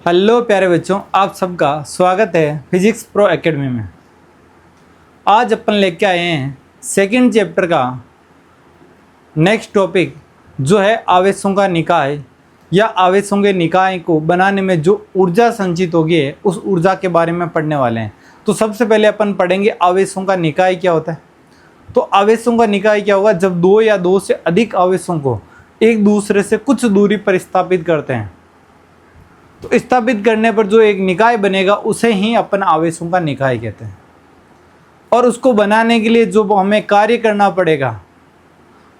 Hello प्यारे बच्चों, आप सबका स्वागत है फिजिक्स प्रो एकेडमी में। आज अपन लेके आए हैं सेकंड चैप्टर का नेक्स्ट टॉपिक, जो है आवेशों का निकाय या आवेशों के निकाय को बनाने में जो ऊर्जा संचित होगी है उस ऊर्जा के बारे में पढ़ने वाले हैं। तो सबसे पहले अपन पढ़ेंगे आवेशों का निकाय क्या होता है। तो आवेशों का निकाय क्या होगा, जब दो या दो से अधिक आवेशों को एक दूसरे से कुछ दूरी पर स्थापित करते हैं तो स्थापित करने पर जो एक निकाय बनेगा उसे ही अपन आवेशों का निकाय कहते हैं। और उसको बनाने के लिए जो हमें कार्य करना पड़ेगा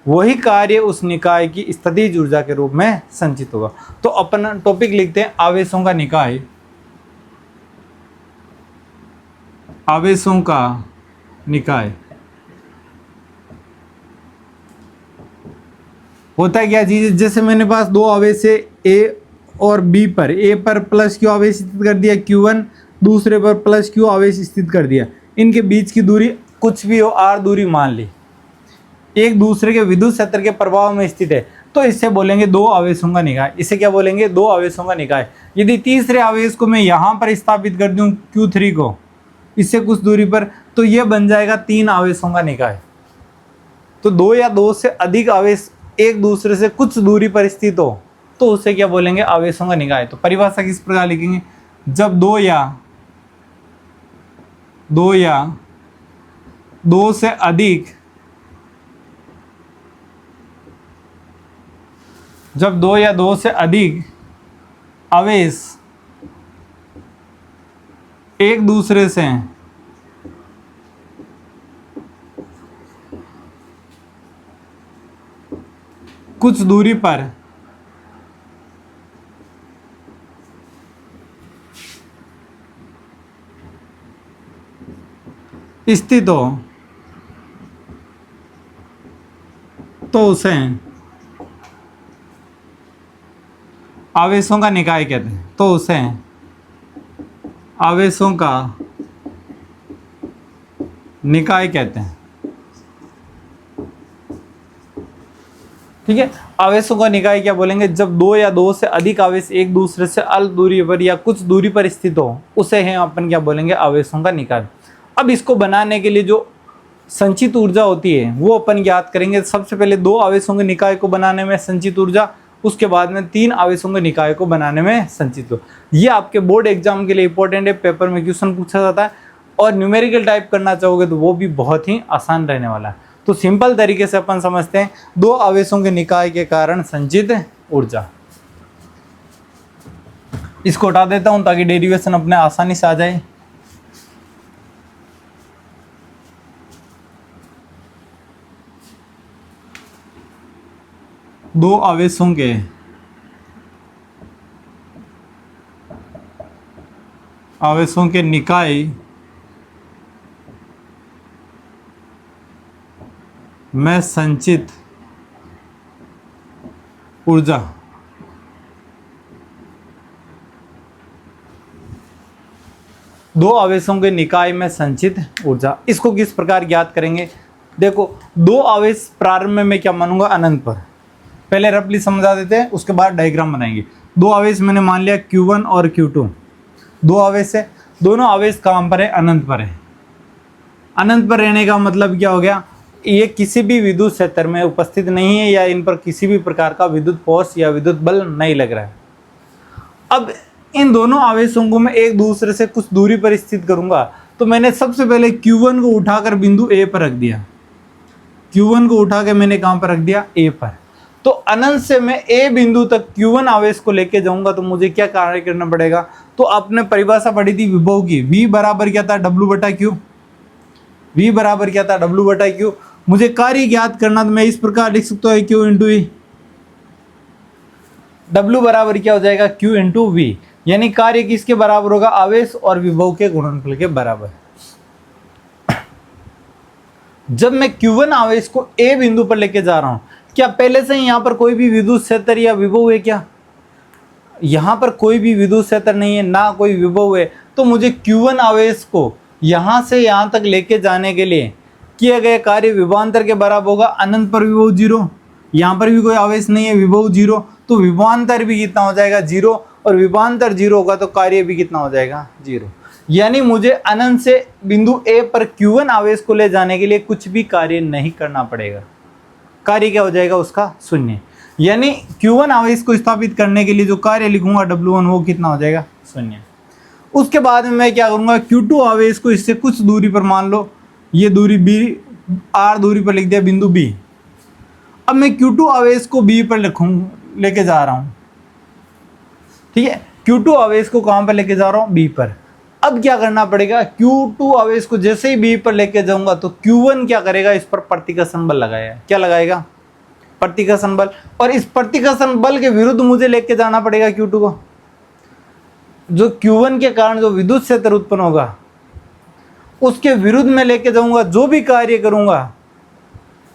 वही कार्य उस निकाय की स्थितिज ऊर्जा के रूप में संचित होगा। तो अपन टॉपिक लिखते हैं आवेशों का निकाय। आवेशों का निकाय होता है क्या चीज, जैसे मेरे पास दो आवेश है ए और बी पर। ए पर प्लस क्यू आवेश स्थित कर दिया Q1, दूसरे पर प्लस क्यू आवेश स्थित कर दिया। इनके बीच की दूरी कुछ भी हो, आर दूरी मान ली, एक दूसरे के विद्युत क्षेत्र के प्रभाव में स्थित है, तो इससे बोलेंगे दो आवेशों का निकाय। इसे क्या बोलेंगे, दो आवेशों का निकाय। यदि तीसरे आवेश को मैं यहाँ पर स्थापित कर दूँ Q3 को इससे कुछ दूरी पर, तो यह बन जाएगा तीन आवेशों का निकाय। तो दो या दो से अधिक आवेश एक दूसरे से कुछ दूरी पर स्थित हो तो उसे क्या बोलेंगे, आवेशों का निकाय। तो परिभाषा किस प्रकार लिखेंगे, जब दो या दो से अधिक आवेश एक दूसरे से कुछ दूरी पर स्थित हो तो उसे आवेशों का निकाय कहते हैं। तो उसे आवेशों का निकाय कहते हैं। ठीक है, आवेशों का निकाय क्या बोलेंगे, जब दो या दो से अधिक आवेश एक दूसरे से अल्प दूरी पर या कुछ दूरी पर स्थित हो उसे हैं अपन क्या बोलेंगे, आवेशों का निकाय। अब इसको बनाने के लिए जो संचित ऊर्जा होती है वो अपन ज्ञात करेंगे। सबसे पहले दो आवेशों के निकाय को बनाने में संचित ऊर्जा, उसके बाद में तीन आवेशों के निकाय को बनाने में संचित ऊर्जा। ये आपके बोर्ड एग्जाम के लिए इंपॉर्टेंट है, पेपर में क्वेश्चन पूछा जाता है। और न्यूमेरिकल टाइप करना चाहोगे तो वो भी बहुत ही आसान रहने वाला है। तो सिंपल तरीके से अपन समझते हैं दो आवेशों के निकाय के कारण संचित ऊर्जा। इसको हटा देता हूं ताकि डेरिवेशन अपने आसानी से आ जाए। दो आवेशों के निकाय में संचित ऊर्जा। दो आवेशों के निकाय में संचित ऊर्जा, इसको किस प्रकार ज्ञात करेंगे। देखो, दो आवेश प्रारंभ में मैं क्या मानूंगा, अनंत पर। पहले रफली समझा देते हैं, उसके बाद डायग्राम बनाएंगे। दो आवेश मैंने मान लिया Q1 और Q2, दो आवेश है। दोनों आवेश कहाँ पर है, अनंत पर है। अनंत पर रहने का मतलब क्या हो गया, ये किसी भी विद्युत क्षेत्र में उपस्थित नहीं है या इन पर किसी भी प्रकार का विद्युत फोर्स या विद्युत बल नहीं लग रहा है। अब इन दोनों आवेशों को मैं एक दूसरे से कुछ दूरी पर स्थित करूंगा, तो मैंने सबसे पहले Q1 को उठाकर बिंदु A पर रख दिया। Q1 को उठा के मैंने कहां पर रख दिया, A पर। तो अनंत से मैं A बिंदु तक Q1 आवेश को लेके जाऊंगा तो मुझे क्या कार्य करना पड़ेगा। तो आपने परिभाषा पढ़ी थी विभव की, V बराबर क्या था, W/Q। V बराबर क्या था, W/Q। मुझे कार्य ज्ञात करना तो मैं इस प्रकार लिख सकता हूँ Q × E। W बराबर क्या हो जाएगा, Q × V। यानी कार्य किसके बराबर होगा, आवेश और विभव के गुणनफल के बराबर। जब मैं Q1 आवेश को A बिंदु पर लेके जा रहा हूं, क्या पहले से ही यहां पर कोई भी विद्युत क्षेत्र या विभव है क्या, यहां पर कोई भी विद्युत क्षेत्र नहीं है, ना कोई विभव है। तो मुझे Q1 आवेश को यहां से यहां तक लेके जाने के लिए किया गया कार्य विभवांतर के बराबर होगा। अनंत पर विभव 0, यहाँ पर भी कोई आवेश नहीं है, विभव 0, तो विभवांतर भी कितना हो जाएगा, 0। और विभवांतर 0 होगा तो कार्य भी कितना हो जाएगा 0। यानी मुझे अनंत से बिंदु A पर Q1 आवेश को ले जाने के लिए कुछ भी कार्य नहीं करना पड़ेगा। कार्य क्या हो जाएगा उसका 0। यानी Q1 आवेश को स्थापित करने के लिए जो कार्य लिखूंगा W1 वो कितना हो जाएगा 0। उसके बाद में मैं क्या करूंगा, Q2 आवेश को इससे कुछ दूरी पर, मान लो ये दूरी B R दूरी पर लिख दिया बिंदु B। अब मैं Q2 आवेश को B पर लेके जा रहा हूँ, ठीक है। Q2 आवेश को कहाँ पर लेके जा रहा हूँ, B पर। अब क्या करना पड़ेगा, Q2 आवेश को जैसे ही B पर लेके जाऊंगा तो Q1 क्या करेगा, इस पर प्रतिकर्षण बल लगाएगा। क्या लगाएगा, प्रतिकर्षण बल। और इस प्रतिकर्षण बल के विरुद्ध मुझे लेके जाना पड़ेगा Q2 को। जो Q1 के कारण जो विद्युत क्षेत्र उत्पन्न होगा उसके विरुद्ध में लेके जाऊंगा। जो भी कार्य करूंगा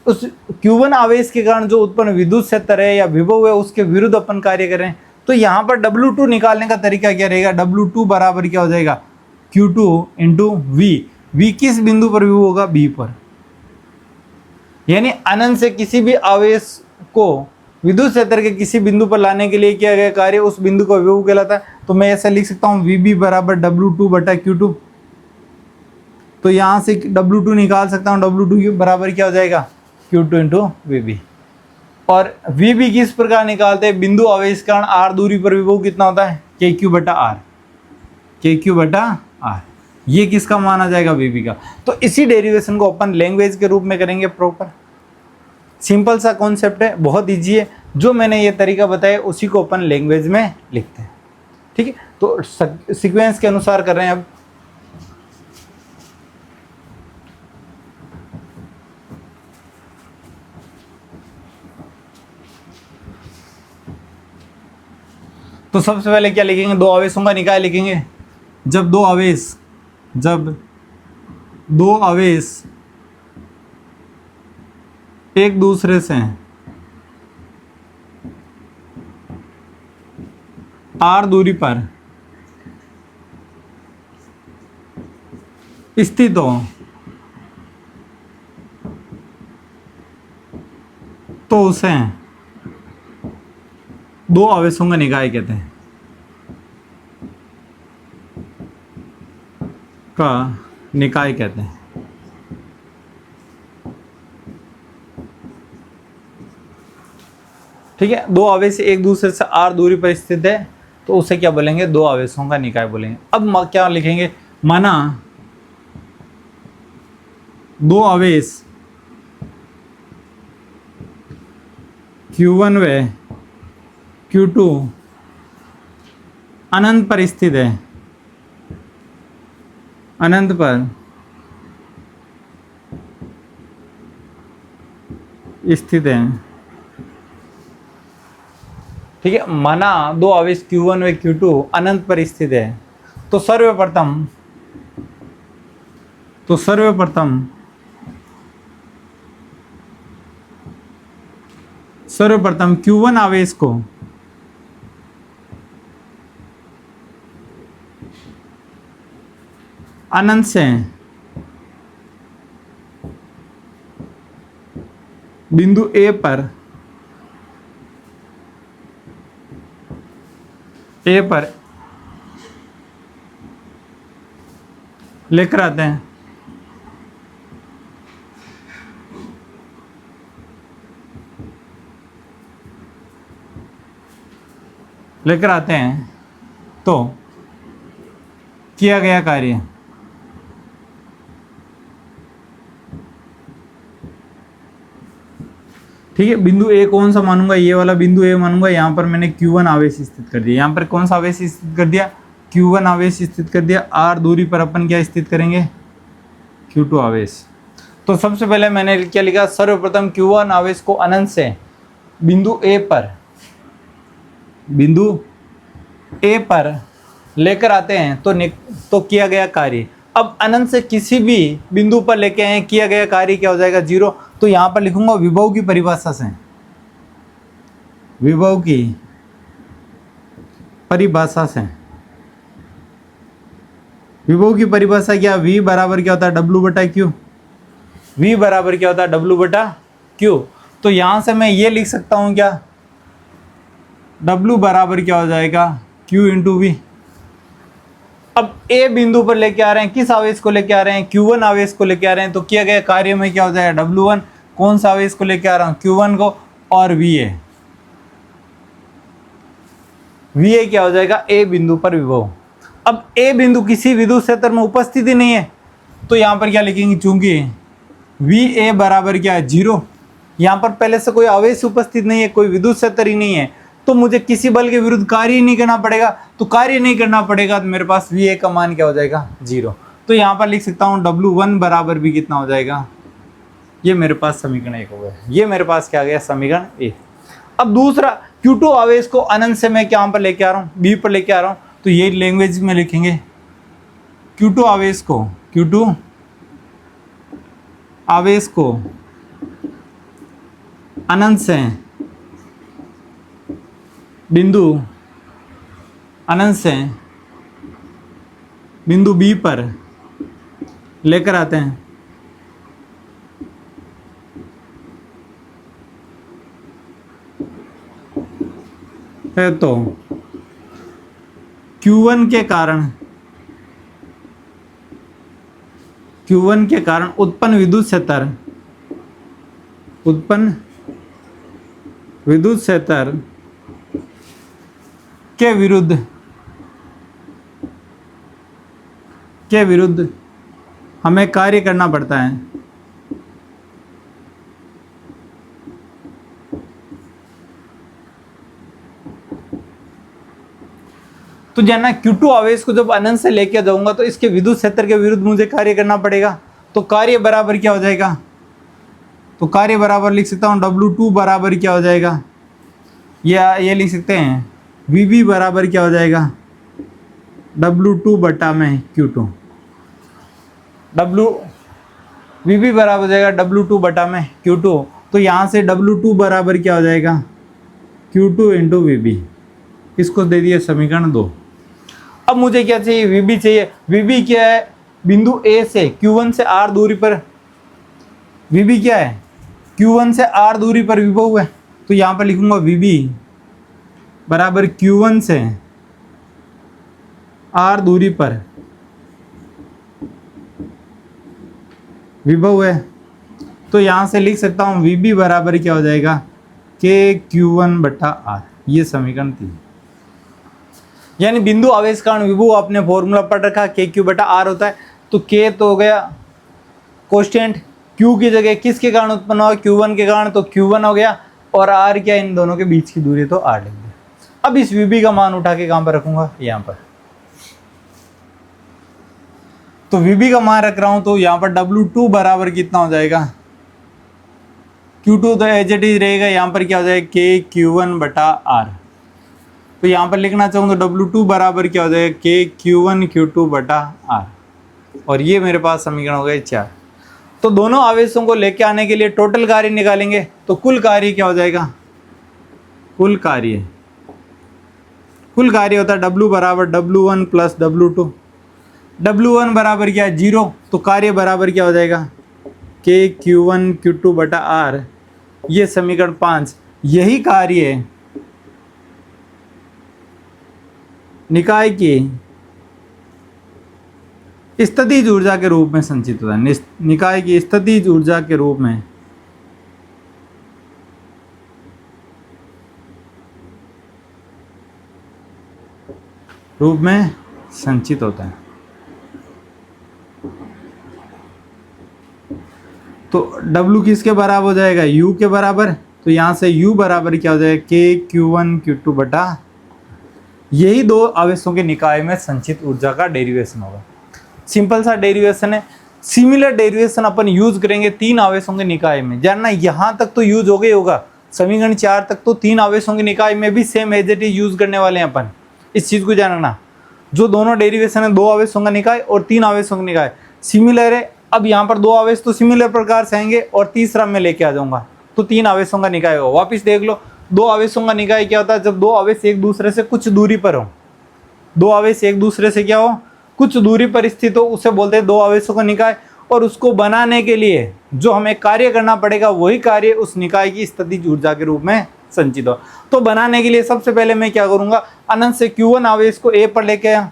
उस Q1 आवेश के कारण जो उत्पन्न विद्युत क्षेत्र है या विभव है उसके विरुद्ध अपन कार्य करें। तो यहाँ पर W2 निकालने का तरीका क्या रहेगा, W2 बराबर क्या हो जाएगा, Q2 इंटू V। V किस बिंदु पर विभव होगा, B पर। यानी अनंत से किसी भी आवेश को विद्युत क्षेत्र के किसी बिंदु पर लाने के लिए किया गया कार्य उस बिंदु का विभव कहलाता है। तो मैं ऐसा लिख सकता हूँ VB बराबर W2 बटा Q2। तो यहाँ से W2 निकाल सकता हूँ, W2 बराबर क्या हो जाएगा, Q2 इंटू VB। और VB किस प्रकार निकालते हैं, बिंदु आवेश कारण R दूरी पर विभव कितना होता है, KQ बटा R, KQ बटा R। ये किसका माना जाएगा, VB का। तो इसी डेरिवेशन को अपन लैंग्वेज के रूप में करेंगे प्रॉपर। सिंपल सा कॉन्सेप्ट है, बहुत ईजी है। जो मैंने ये तरीका बताया उसी को अपन लैंग्वेज में लिखते हैं, ठीक है। तो सीक्वेंस के अनुसार कर रहे हैं। अब तो सबसे पहले क्या लिखेंगे, दो आवेशों का निकाय लिखेंगे। जब दो आवेश एक दूसरे से R दूरी पर स्थित हो तो उसे दो आवेशों का निकाय कहते हैं, निकाय कहते हैं। ठीक है, दो आवेश एक दूसरे से R दूरी पर स्थित है तो उसे क्या बोलेंगे, दो आवेशों का निकाय बोलेंगे। अब क्या लिखेंगे, माना दो आवेश Q1 व Q2 अनंत पर स्थित है, अनंत पर स्थित है। ठीक है, माना दो आवेश Q1 व Q2 अनंत पर स्थित है तो सर्वप्रथम Q1 आवेश को अनंत से बिंदु A पर लेकर आते हैं। तो किया गया कार्य ठीक है, बिंदु A कौन सा मानूंगा, ये वाला बिंदु A मानूंगा। यहाँ पर मैंने Q1 आवेश स्थित कर दिया। यहाँ पर कौन सा आवेश स्थित कर दिया, Q1 आवेश स्थित कर दिया। R दूरी पर अपन क्या स्थित करेंगे, Q2 आवेश। तो सबसे पहले मैंने क्या लिखा, सर्वप्रथम Q1 आवेश को अनंत से बिंदु A पर लेकर आते हैं तो किया गया कार्य। अब अनंत से किसी भी बिंदु पर लेके आए, किया गया कार्य क्या हो जाएगा, 0। तो यहां पर लिखूंगा विभव की परिभाषा से, विभव की परिभाषा क्या, V बराबर क्या होता है, W बटा Q। V बराबर क्या होता है, W बटा Q। तो यहां से मैं ये लिख सकता हूं क्या, W बराबर क्या हो जाएगा, Q इंटू V। अब A बिंदु पर लेके आ रहे हैं, किस आवेश को लेके आ रहे हैं? Q1 आवेश को लेके आ रहे हैं। तो किया गया कार्य में क्या हो जाएगा? W1 कौन सा आवेश को लेके आ रहा हूँ? Q1 को, और VA क्या हो जाएगा? A बिंदु पर विभव। अब A बिंदु किसी विद्युत क्षेत्र में उपस्थित ही नहीं है, तो यहाँ पर क्या लिखेंगे? चूंकि VA बराबर क्या है? 0। यहाँ पर पहले से कोई आवेश उपस्थित नहीं है, कोई विद्युत क्षेत्र ही नहीं है, तो मुझे किसी बल के विरुद्ध कार्य ही नहीं करना पड़ेगा। तो कार्य नहीं करना पड़ेगा तो मेरे पास VA का मान क्या हो जाएगा? 0। तो यहाँ पर लिख सकता हूँ W1 बराबर भी कितना हो जाएगा? ये मेरे पास समीकरण 1 हो गया। ये मेरे पास क्या आ गया? समीकरण 1। अब दूसरा, Q2 आवेश को अनंत से मैं क्या पर लेके आ रहा हूँ? B पर लेके आ रहा हूँ। तो ये लैंग्वेज में लिखेंगे Q2 आवेश को, Q2 आवेश को अनंत से बिंदु B पर लेकर आते हैं। तो Q1 के कारण उत्पन्न विद्युत क्षेत्र के विरुद्ध हमें कार्य करना पड़ता है। तो जानना, Q2 आवेश को जब अनंत से लेके जाऊंगा तो इसके विद्युत क्षेत्र के विरुद्ध मुझे कार्य करना पड़ेगा। तो कार्य बराबर क्या हो जाएगा? तो कार्य बराबर लिख सकता हूँ W2 बराबर क्या हो जाएगा? या ये लिख सकते हैं VB बराबर क्या हो जाएगा? W2 बटा में Q2। VB बराबर हो जाएगा W2 बटा में Q2। तो यहाँ से W2 बराबर क्या हो जाएगा? Q2 into VB। इसको दे दिए समीकरण 2। अब मुझे क्या चाहिए? VB चाहिए। VB क्या है? बिंदु A से Q1 से R दूरी पर VB क्या है? Q1 से R दूरी पर विभव है। तो यहाँ पर लिखूंगा VB बराबर Q1 से R दूरी पर विभव है। तो यहाँ से लिख सकता हूँ VB बराबर क्या हो जाएगा? KQ1 बटा R। ये समीकरण 3। यानी बिंदु आवेश कारण विभव आपने फॉर्मूला पढ़ रखा, KQ बटा R होता है। तो K तो हो गया कांस्टेंट, Q की जगह किसके कारण उत्पन्न हुआ? Q1 के कारण, तो Q1 हो गया, और R क्या? इन दोनों के बीच की दूरी, तो R लेंगे। अब इस VB का मान उठा के कहाँ पर रखूंगा? यहाँ पर। तो VB का मान रख रहा हूं, तो यहाँ पर W2 बराबर कितना हो जाएगा? Q2 तो एज इट इज रहेगा, यहाँ पर क्या हो जाएगा? KQ1 बटा R। तो यहाँ पर लिखना चाहूँ तो W2 बराबर क्या हो जाएगा? KQ1 Q2 बटा R। और ये मेरे पास समीकरण हो गए 4। तो दोनों आवेशों को लेके आने के लिए टोटल कार्य निकालेंगे। तो कुल कार्य क्या हो जाएगा? कुल कार्य होता है W बराबर W1 प्लस W2। W1 बराबर क्या है? 0। तो कार्य बराबर क्या हो जाएगा? KQ1 Q2 बटा R। ये समीकरण 5। यही कार्य निकाय की स्थितिज ऊर्जा के रूप में संचित होता है। निकाय की स्थितिज ऊर्जा के रूप में संचित होता है। तो W किसके बराबर हो जाएगा? U के बराबर। तो यहाँ से U बराबर क्या हो जाएगा? KQ1 Q2 बटा, यही दो आवेशों के निकाय में संचित ऊर्जा का डेरिवेशन होगा। सिंपल सा डेरिवेशन है। सिमिलर डेरिवेशन अपन यूज करेंगे 3 आवेशों के निकाय में। जानना, यहाँ तक तो यूज हो गई होगा, समीकरण 4 तक तो 3 आवेशों के निकाय में भी same as it is use करने वाले हैं अपन। इस चीज को जानना, जो दोनों डेरिवेशन है 2 आवेशों का निकाय और 3 आवेशों का निकाय सिमिलर है। अब यहाँ पर 2 आवेश तो सिमिलर प्रकार से आएंगे और तीसरा मैं लेके आ जाऊंगा, तो 3 आवेशों का निकाय होगा। वापिस देख लो, 2 आवेशों का निकाय क्या होता है? जब 2 आवेश एक दूसरे से कुछ दूरी पर हो। 2 आवेश एक दूसरे से क्या हो? कुछ दूरी पर स्थित हो, उसे बोलते हैं 2 आवेशों का निकाय। और उसको बनाने के लिए जो हमें कार्य करना पड़ेगा, वही कार्य उस निकाय की स्थितिज ऊर्जा के रूप में संचित हो। तो बनाने के लिए सबसे पहले मैं क्या करूंगा, अनंत से Q1 आवेश को A पर लेके आया।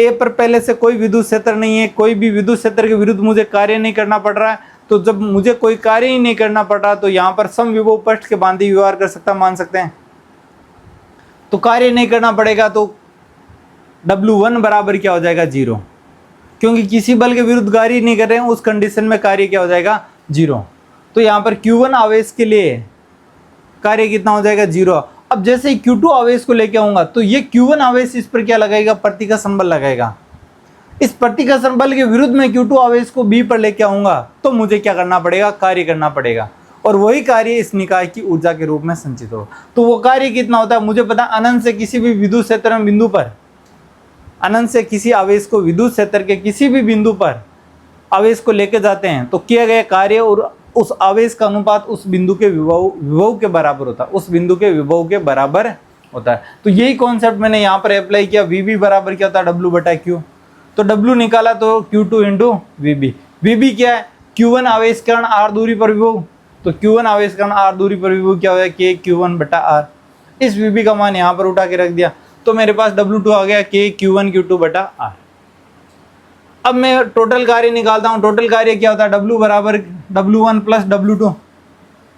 A पर पहले से कोई विद्युत क्षेत्र नहीं है, कोई भी विद्युत क्षेत्र के विरुद्ध मुझे कार्य नहीं करना पड़ रहा है। तो जब मुझे कोई कार्य ही नहीं करना पड़ रहा तो यहाँ पर समविभव पृष्ठ के भांति व्यवहार कर सकता, मान सकते हैं। तो कार्य नहीं करना पड़ेगा तो W1 बराबर क्या हो जाएगा, 0, क्योंकि किसी बल के विरुद्ध कार्य नहीं कर रहे हैं, उस कंडीशन में कार्य क्या हो जाएगा, 0। तो यहाँ पर Q1 आवेश के लिए कार्य कितना हो जाएगा, 0। अब जैसे ही Q2 आवेश को लेके आऊंगा तो ये Q1 आवेश इस पर क्या लगाएगा, प्रतिकर्षण बल लगाएगा। इस प्रतिकर्षण बल के विरुद्ध में Q2 आवेश को B पर लेके आऊंगा तो मुझे क्या करना पड़ेगा, कार्य करना पड़ेगा, और वही कार्य इस निकाय की ऊर्जा के रूप में संचित होगा। तो वो कार्य कितना होता है मुझे पता, अनंत से किसी भी विद्युत क्षेत्र में बिंदु पर, अनंत से किसी आवेश को विद्युत क्षेत्र के किसी भी बिंदु पर आवेश को लेके जाते हैं तो किया गया कार्य और उस आवेश का अनुपात उस बिंदु के विभव के बराबर होता है, उस बिंदु के विभव के बराबर होता है। तो यही कॉन्सेप्ट मैंने यहाँ पर अप्लाई किया। VB बराबर क्या होता है, W/Q। तो W निकाला तो Q2 इंटू VB। VB क्या है, Q1 आवेश कण R दूरी पर विभव, तो Q1 आवेश कण R दूरी पर विभव क्या हो जाए, K Q1/R। इस VB का मान यहाँ पर उठा के रख दिया तो मेरे पास W2 आ गया, K Q1 Q2/R। अब मैं टोटल कार्य निकालता हूँ। टोटल कार्य क्या होता है, W बराबर W1 plus W2,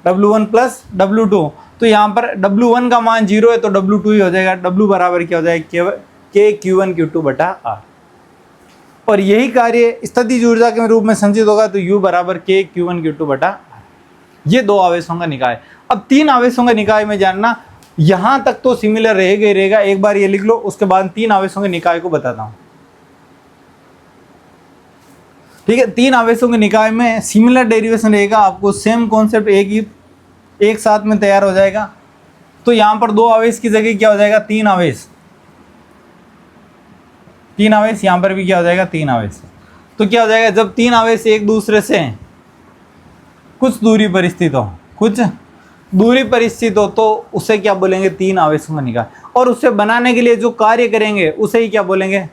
W1 plus W2। तो यहाँ पर W1 का मान 0 है तो W2 ही हो जाएगा। W बराबर क्या हो जाएगा, K Q1 Q2/R। और यही कार्य स्थितिज ऊर्जा के रूप में संचित होगा तो U बराबर K Q1 Q2/R। ये दो आवेशों का निकाय। अब तीन आवेशों का निकाय में जानना, यहां तक तो सिमिलर रहेगा ही रहेगा, एक बार ये लिख लो, उसके बाद तीन आवेशों के निकाय को बताता हूं। ठीक है, तीन आवेशों के निकाय में सिमिलर डेरिवेशन रहेगा, आपको सेम कॉन्सेप्ट एक साथ में तैयार हो जाएगा। तो यहां पर दो आवेश की जगह क्या हो जाएगा, तीन आवेश, तीन आवेश, यहां पर भी क्या हो जाएगा, तीन आवेश। तो क्या हो जाएगा, जब तीन आवेश एक दूसरे से कुछ दूरी पर स्थित हो, कुछ दूरी पर स्थित हो तो उसे क्या बोलेंगे, तीन आवेशों का निकाय। और उसे बनाने के लिए जो कार्य करेंगे उसे ही क्या बोलेंगे,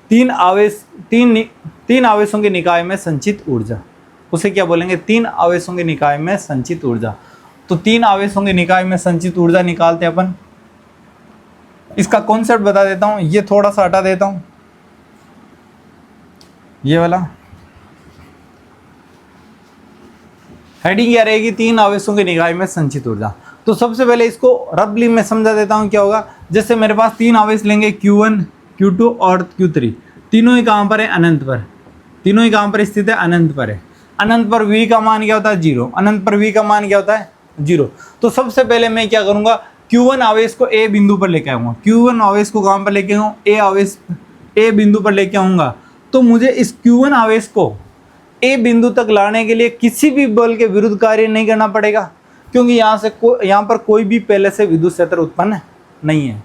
तीन आवेशों के निकाय में संचित ऊर्जा, उसे क्या बोलेंगे, तीन आवेशों के निकाय में संचित ऊर्जा। तो तीन आवेशों के निकाय में संचित ऊर्जा निकालते हैं अपन। इसका कॉन्सेप्ट बता देता हूं, ये थोड़ा सा हटा देता हूं, ये वाला हेडिंग क्या रहेगी, तीन आवेशों के निकाय में संचित ऊर्जा। तो सबसे पहले इसको रफली में समझा देता हूं क्या होगा। जैसे मेरे पास तीन आवेश लेंगे, Q1, Q2 और Q3, तीनों ही कहां पर है, अनंत पर, तीनों ही कहां पर स्थित है, अनंत पर है। अनंत पर V का मान क्या होता है, 0। अनंत पर V का मान क्या होता है, 0। तो सबसे पहले मैं क्या करूंगा, Q1 आवेश को A बिंदु पर लेके आऊंगा। Q1 आवेश को कहां पर लेके आऊंगा, A आवेश, A बिंदु पर लेके आऊंगा। तो मुझे इस Q1 आवेश को A बिंदु तक लाने के लिए किसी भी बल के विरुद्ध कार्य नहीं करना पड़ेगा, क्योंकि यहाँ पर कोई भी पहले से विद्युत क्षेत्र उत्पन्न नहीं है।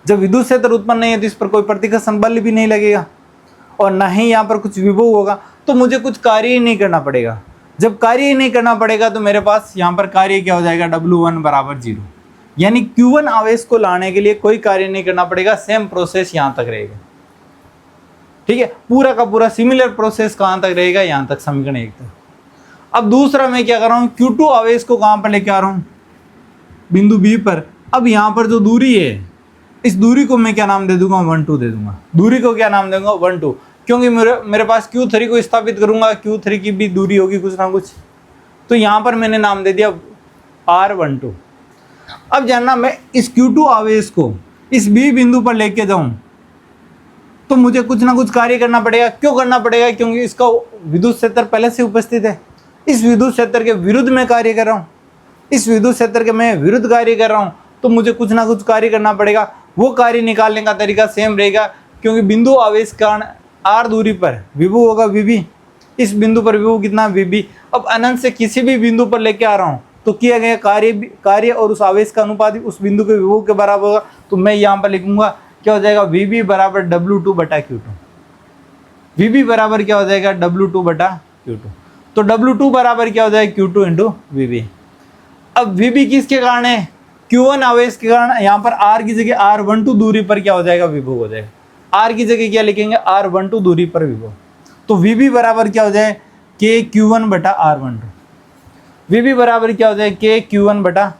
जब विद्युत क्षेत्र उत्पन्न नहीं है तो इस पर कोई प्रतिकर्षण बल भी नहीं लगेगा और ना ही यहाँ पर कुछ विभव होगा, तो मुझे कुछ कार्य ही नहीं करना पड़ेगा। जब कार्य ही नहीं करना पड़ेगा तो मेरे पास यहाँ पर कार्य क्या हो जाएगा, W1 बराबर 0। यानी Q1 आवेश को लाने के लिए कोई कार्य नहीं करना पड़ेगा, सेम प्रोसेस यहाँ तक रहेगा। ठीक है, पूरा का पूरा सिमिलर प्रोसेस कहां तक रहेगा, यहां तक, समीकरण 1 तक। अब दूसरा मैं क्या कर रहा हूं, Q2 आवेश को कहां पर लेके आ रहा हूं, बिंदु B पर। अब यहां पर जो दूरी है, इस दूरी को मैं क्या नाम दे दूंगा, 1 2 दे दूंगा। दूरी को क्या नाम दूंगा, 1 2, क्योंकि मेरे पास Q3 को स्थापित करूंगा, Q3 की भी दूरी होगी कुछ ना कुछ, तो यहां पर मैंने नाम दे दिया R12। अब जानना, मैं इस Q2 आवेश को इस B बिंदु पर लेके जाऊं तो मुझे कुछ ना कुछ कार्य करना पड़ेगा। क्यों करना पड़ेगा, क्योंकि इसका विद्युत क्षेत्र पहले से उपस्थित है। इस विद्युत क्षेत्र के विरुद्ध में कार्य कर रहा हूँ, इस विद्युत क्षेत्र के मैं विरुद्ध कार्य कर रहा हूँ, तो मुझे कुछ ना कुछ कार्य करना पड़ेगा। वो कार्य निकालने का तरीका सेम रहेगा, क्योंकि बिंदु आवेश कारण R दूरी पर विभव होगा VB, इस बिंदु पर विभव कितना, VB। अब अनंत से किसी भी बिंदु पर लेके आ रहा हूँ तो किया गया कार्य और उस आवेश का अनुपात उस बिंदु के विभव के बराबर होगा। तो मैं यहाँ पर लिखूंगा क्या हो जाएगा, VB बराबर W2/Q2। VB बराबर क्या हो जाएगा, W2/Q2। तो W2 बराबर क्या हो जाएगा, Q2 इंटू VB। अब VB किसके कारण है, Q1 आवेश के कारण। यहाँ पर R की जगह R12 दूरी पर क्या हो जाएगा, विभव हो जाएगा। R की जगह क्या लिखेंगे, R12 दूरी पर विभव। तो VB बराबर क्या हो जाए, K Q1/R12। वी बी बराबर क्या हो जाएगा के क्यू वन बटा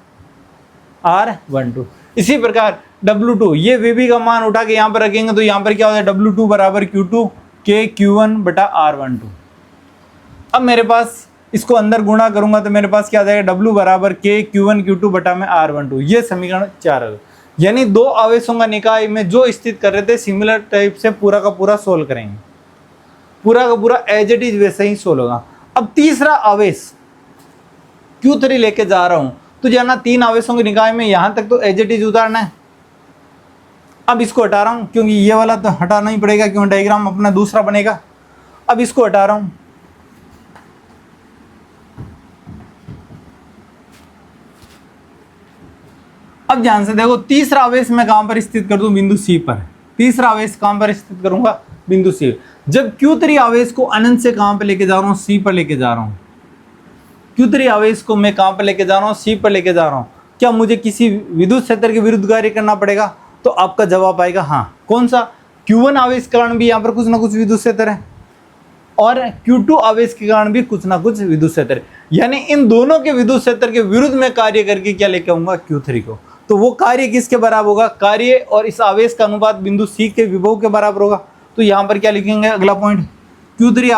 R12। इसी प्रकार W2, ये वी बी का मान उठा के यहाँ पर रखेंगे तो यहाँ पर क्या हो जाएगा W2 बराबर Q2 के Q1 बटा R12। अब मेरे पास इसको अंदर गुणा करूंगा तो मेरे पास क्या आ जाएगा W बराबर के Q1 Q2 बटा में R12। ये समीकरण 4 है। यानी दो आवेशों का निकाय में जो स्थित कर रहे थे सिमिलर टाइप से पूरा का पूरा सोल्व करेंगे, पूरा का पूरा एज इट इज वैसे ही सोल्व होगा। अब तीसरा आवेश Q3 लेके जा रहा हूं तो जाना 3 आवेशों के निकाय में यहां तक तो एज इट इज उतारना है। अब इसको हटा रहा हूं क्योंकि ये वाला तो हटाना ही पड़ेगा क्योंकि डायग्राम अपना दूसरा बनेगा। अब इसको हटा रहा हूं, अब ध्यान से देखो तीसरा आवेश मैं कहां पर स्थित कर दूं, बिंदु सी पर। तीसरा आवेश कहां पर स्थित करूंगा, बिंदु सी। जब Q3 आवेश को अनंत से कहां पर लेके जा रहा हूं, सी पर लेके जा रहा हूं। Q3 आवेश को मैं कहां पर लेके जा रहा हूं, सी पर लेके जा रहा हूं। क्या मुझे किसी विद्युत क्षेत्र के विरुद्ध कार्य करना पड़ेगा, तो आपका जवाब आएगा हाँ। कौन सा, Q1 आवेश के कारण भी यहाँ पर कुछ ना कुछ विद्युत क्षेत्र है और Q2 आवेश के कारण भी कुछ ना कुछ विद्युत क्षेत्र है। यानी इन दोनों के विद्युत क्षेत्र के विरुद्ध में कार्य करके क्या लेके आऊंगा, Q3 को। तो वो कार्य किसके बराबर होगा, कार्य और इस आवेश का अनुपात बिंदु सी के विभव के बराबर होगा। तो यहाँ पर क्या लिखेंगे, अगला पॉइंट, Q3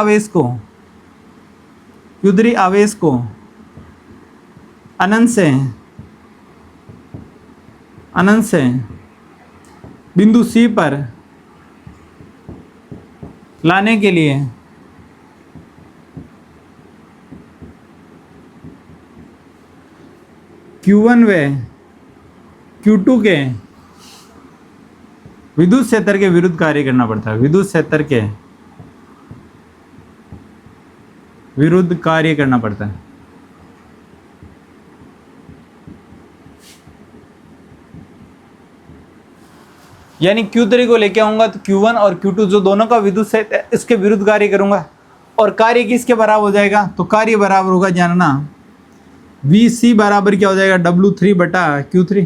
आवेश को अनंत से बिंदु सी पर लाने के लिए Q1 व Q2 के विद्युत क्षेत्र के विरुद्ध कार्य करना पड़ता है। विद्युत क्षेत्र के विरुद्ध कार्य करना पड़ता है। यानी Q3 को लेके आऊंगा तो Q1 और Q2 जो दोनों का विद्युत क्षेत्र है इसके विरुद्ध कार्य करूंगा और कार्य किसके बराबर हो जाएगा, तो कार्य बराबर होगा जानना VC बराबर क्या हो जाएगा, W3 बटा Q3।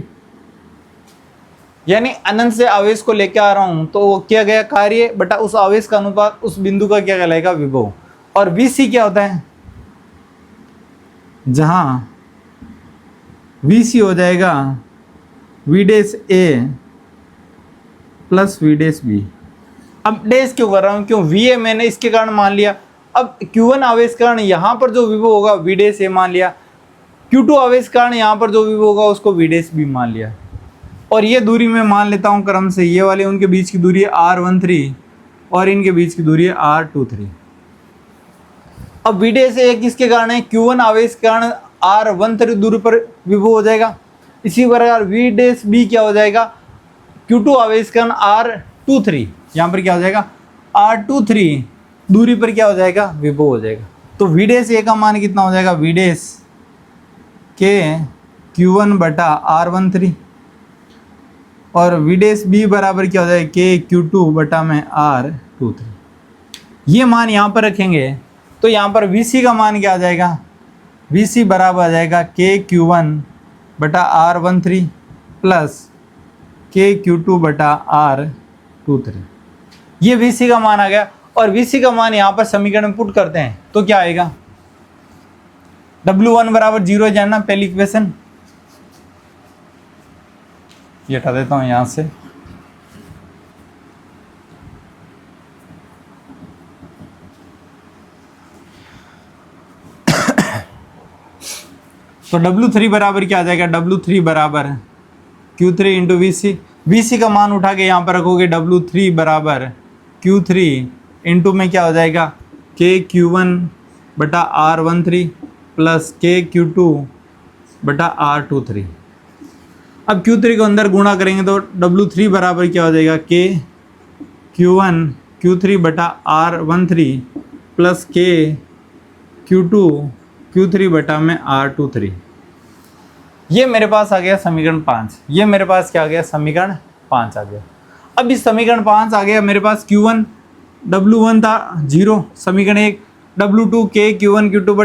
यानी अनंत से आवेश को लेके आ रहा हूं तो वो क्या गया, कार्य बटा उस आवेश का अनुपात उस बिंदु का क्या कहलाएगा, विभव। और VC क्या होता है, जहां VC हो जाएगा V dash A plus V dash B। अब डैश क्यों कर रहा हूं, क्यों VA मैंने इसके कारण मान लिया। अब Q1 आवेश के कारण यहां पर जो विभव होगा V डैश A मान लिया, Q2 आवेश के कारण यहां पर जो विभव होगा उसको V डैश B मान लिया। और ये दूरी मैं मान लेता हूं क्रम से, ये वाले उनके बीच की दूरी है R13 और इनके बीच की दूरी है R23। अब V डैश A किसके कारण है, Q1 आवेश के कारण R13 दूरी पर विभव हो जाएगा। इसी प्रकार V डैश B क्या हो जाएगा, Q2 आवेश के कारण R23, यहाँ पर क्या हो जाएगा R23 दूरी पर क्या हो जाएगा, विभव हो जाएगा। तो V डैश A का मान कितना हो जाएगा, V डैश के Q1 बटा R13 और V डैश B बराबर क्या हो जाएगा, के Q2 बटा में R23। ये मान यहाँ पर रखेंगे तो यहाँ पर VC का मान क्या आ जाएगा, VC बराबर आ जाएगा के Q1 बटा R13 प्लस के Q2 बटा R23। ये VC का मान आ गया और VC का मान यहाँ पर समीकरण में पुट करते हैं तो क्या आएगा, W1 बराबर 0 जानना, पहली इक्वेशन ये हटा देता हूँ यहाँ से। तो W3 बराबर क्या आ जाएगा, W3 बराबर Q3 इंटू VC। VC का मान उठा के यहाँ पर रखोगे, W3 बराबर Q3 इंटू में क्या हो जाएगा, के Q1 बटा R13 प्लस के Q2 बटा R23। अब Q3 को अंदर गुणा करेंगे तो W3 बराबर क्या हो जाएगा, के Q1 Q3 बटा R13 प्लस के Q2 Q3 बटा में R23। ये मेरे पास आ गया समीकरण 5। ये मेरे पास क्या आ गया, समीकरण 5 आ गया। अब इस समीकरण 5 आ गया मेरे पास Q1 W1 था 0, समीकरण 1 W2 के Q1 Q2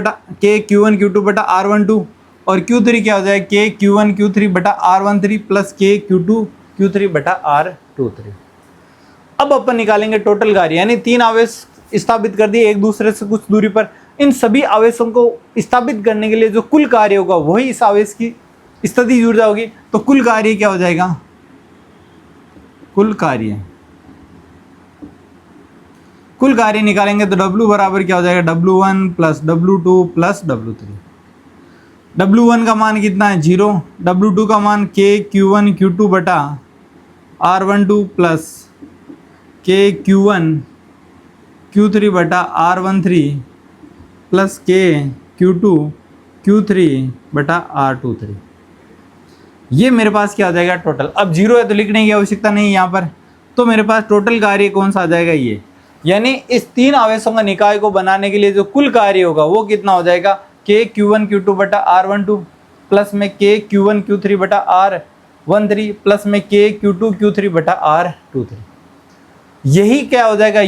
बटा R12 और Q3 क्या हो जाएगा, के Q1 Q3 बटा R13 प्लस के Q2 Q3 बटा R23। अब अपन निकालेंगे टोटल कार्य, यानी 3 आवेश स्थापित कर दिए एक दूसरे से कुछ दूरी पर। इन सभी आवेशों को स्थापित करने के लिए जो कुल कार्य होगा वही इस आवेश की स्थितिज ऊर्जा होगी। तो कुल कार्य क्या हो जाएगा, कुल कार्य निकालेंगे तो W बराबर क्या हो जाएगा, W1 plus W2 plus W3। W1 का मान कितना है 0, W2 का मान K Q1 Q2 बटा R12 plus K Q1 Q3 बटा R13 plus K Q2 Q3 बटा R23। ये मेरे पास क्या आ जाएगा टोटल। अब 0 है तो लिखने की आवश्यकता नहीं है यहाँ पर, तो मेरे पास टोटल कार्य कौन सा आ जाएगा ये, यानी इस 3 आवेशों का निकाय को बनाने के लिए जो कुल कार्य होगा वो कितना हो जाएगा, K Q1 Q2 बटा R12 प्लस में K Q1 Q3 बटा R13 प्लस में K Q2 Q3 बटा R23। यही क्या हो जाएगा,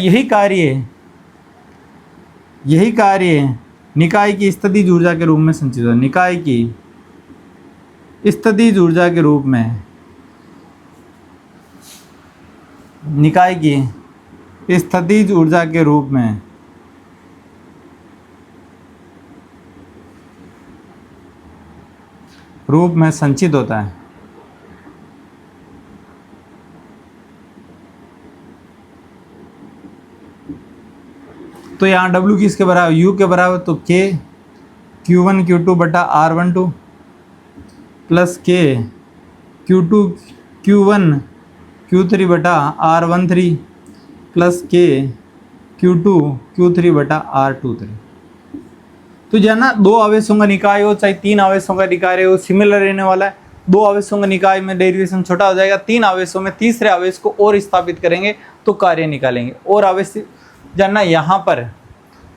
यही कार्य निकाय की स्थितिज ऊर्जा के रूप में संचित होगा। निकाय की स्थितिज ऊर्जा के रूप में, निकाय की स्थितिज ऊर्जा के रूप में संचित होता है। तो यहाँ W किसके बराबर, U के बराबर, तो K Q1 Q2 बटा R12 plus K Q2 Q1 Q3 बटा R13 plus K Q2 Q3 बटा R23। तो जो है ना 2 आवेशों का निकाय हो चाहे 3 आवेशों का निकाय हो, सिमिलर रहने वाला है। 2 आवेशों का निकाय में डेरिवेशन छोटा हो जाएगा, 3 आवेशों में तीसरे आवेश को और स्थापित करेंगे तो कार्य निकालेंगे। और आवेश जानना, यहाँ पर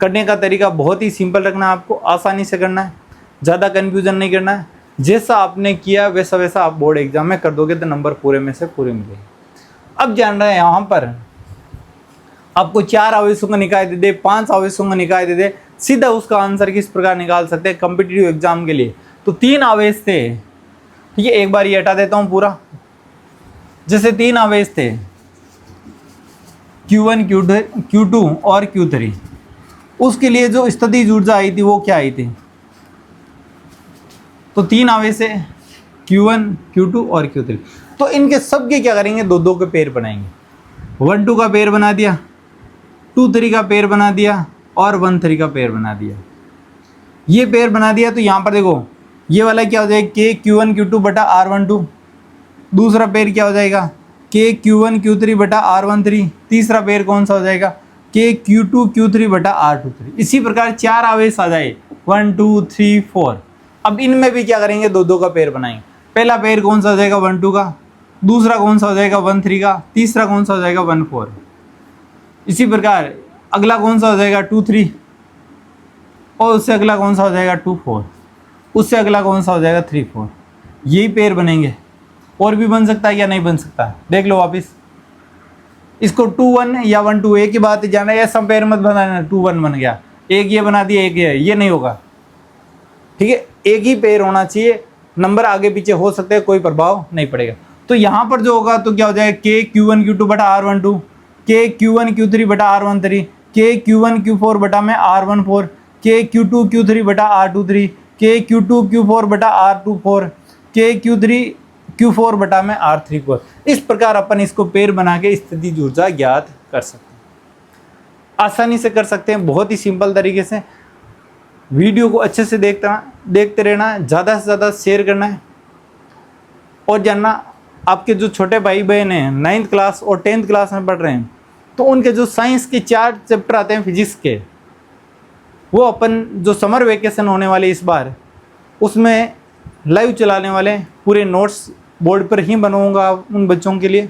करने का तरीका बहुत ही सिंपल रखना है, आपको आसानी से करना है, ज़्यादा कन्फ्यूजन नहीं करना है। जैसा आपने किया वैसा वैसा आप बोर्ड एग्जाम में कर दोगे तो नंबर पूरे में से पूरे मिलेंगे। अब जान रहे हैं यहाँ पर आपको 4 आवेशों का निकाय दे दे, 5 आवेशों का निकाय दे दे, सीधा उसका आंसर किस प्रकार निकाल सकते हैं कॉम्पिटिटिव एग्जाम के लिए। तो 3 आवेश थे, ठीक है, एक बार ये हटा देता हूँ पूरा। जैसे 3 आवेश थे Q1 Q2 और Q3, उसके लिए जो स्थितिज ऊर्जा आई थी वो क्या आई थी, तो 3 आवेश है Q1 Q2 और Q3। तो इनके सबके क्या करेंगे, 2-2 के पेयर बनाएंगे। 1-2 का पेयर बना दिया, 2-3 का पेयर बना दिया और 1-3 का पेयर बना दिया। ये पेयर बना दिया तो यहाँ पर देखो ये वाला क्या हो जाएगा, K Q1 Q2 बटा R12। दूसरा पेयर क्या हो जाएगा, K Q1 Q3 बटा R13। तीसरा पेयर कौन सा हो जाएगा, K Q2 Q3 बटा R23। इसी प्रकार 4 आवेश आ जाए, 1 2 3 4। अब इनमें भी क्या करेंगे, 2-2 का पेयर बनाएंगे। पहला पेयर कौन सा हो जाएगा, 1-2 का, दूसरा कौन सा हो जाएगा 1-3 का, तीसरा कौन सा हो जाएगा 1-4। इसी प्रकार अगला कौन सा हो जाएगा 2-3, और उससे अगला कौन सा हो जाएगा 2-4, उससे अगला कौन सा हो जाएगा 3-4। यही पेयर बनेंगे। और भी बन सकता है या नहीं बन सकता, देख लो वापिस। इसको 2-1 या 1-2 एक ही बात है, जाना, ऐसा पेयर मत बनाना 2-1 बन गया, एक ये बना दिया एक ये नहीं होगा, ठीक है। एक ही पेयर होना चाहिए, नंबर आगे पीछे हो सकते हैं, कोई प्रभाव नहीं पड़ेगा। तो यहाँ पर जो होगा तो क्या हो जाएगा, K Q1 Q2 बटा R12, K Q1 Q3 बटा R13, K Q1 Q4 बटा में R14, K Q2 Q3 बटा R23, K Q2 Q4 बटा R24, K Q3 Q4 बटा में R34। इस प्रकार अपन इसको पेयर बना के स्थितिज ऊर्जा ज्ञात कर सकते हैं, आसानी से कर सकते हैं, बहुत ही सिंपल तरीके से। वीडियो को अच्छे से देखते रहना, ज़्यादा से ज़्यादा शेयर करना है। और जानना, आपके जो छोटे भाई बहन हैं 9th क्लास और 10th क्लास में पढ़ रहे हैं, तो उनके जो साइंस के 4 चैप्टर आते हैं फिजिक्स के, वो अपन जो समर वेकेशन होने वाले इस बार, उसमें लाइव चलाने वाले, पूरे नोट्स बोर्ड पर ही बनवाऊंगा उन बच्चों के लिए।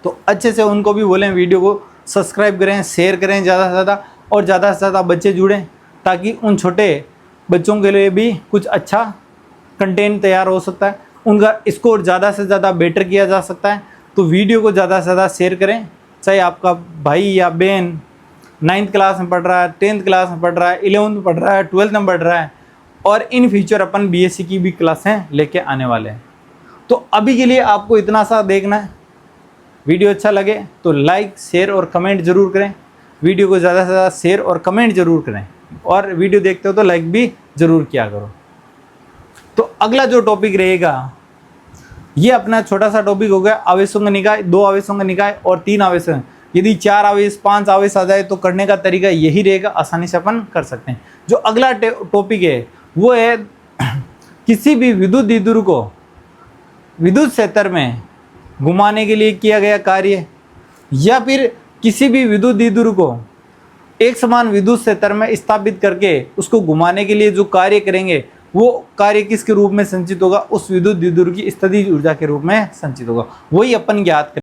तो अच्छे से उनको भी बोलें वीडियो को सब्सक्राइब करें, शेयर करें ज़्यादा से ज़्यादा, और ज़्यादा से ज़्यादा बच्चे जुड़ें, ताकि उन छोटे बच्चों के लिए भी कुछ अच्छा कंटेंट तैयार हो सकता है, उनका स्कोर ज़्यादा से ज़्यादा बेटर किया जा सकता है। तो वीडियो को ज़्यादा से ज़्यादा शेयर करें, चाहे आपका भाई या बहन 9th क्लास में पढ़ रहा है, 10th क्लास में पढ़ रहा है, 11th में पढ़ रहा है, 12th में पढ़ रहा है, और इन फ्यूचर अपन BSc की भी क्लासें लेके आने वाले हैं। तो अभी के लिए आपको इतना सा देखना है। वीडियो अच्छा लगे तो लाइक शेयर और कमेंट ज़रूर करें, वीडियो को ज़्यादा से ज़्यादा शेयर और कमेंट ज़रूर करें। और वीडियो देखते हो तो लाइक भी जरूर किया करो। तो अगला जो टॉपिक रहेगा, ये अपना छोटा सा टॉपिक हो गया आवेशों का निकाय, 2 आवेशों का निकाय और 3 आवेश। यदि 4 आवेश 5 आवेश आ जाए तो करने का तरीका यही रहेगा, आसानी से अपन कर सकते हैं। जो अगला टॉपिक है वो है किसी भी विद्युत द्विध्रुव को विद्युत क्षेत्र में घुमाने के लिए किया गया कार्य, या फिर किसी भी विद्युत द्विध्रुव को एक समान विद्युत क्षेत्र में स्थापित करके उसको घुमाने के लिए जो कार्य करेंगे वो कार्य किसके रूप में संचित होगा, उस विद्युत द्विध्रुव की स्थितिज ऊर्जा के रूप में संचित होगा। वही अपन ज्ञात करेंगे।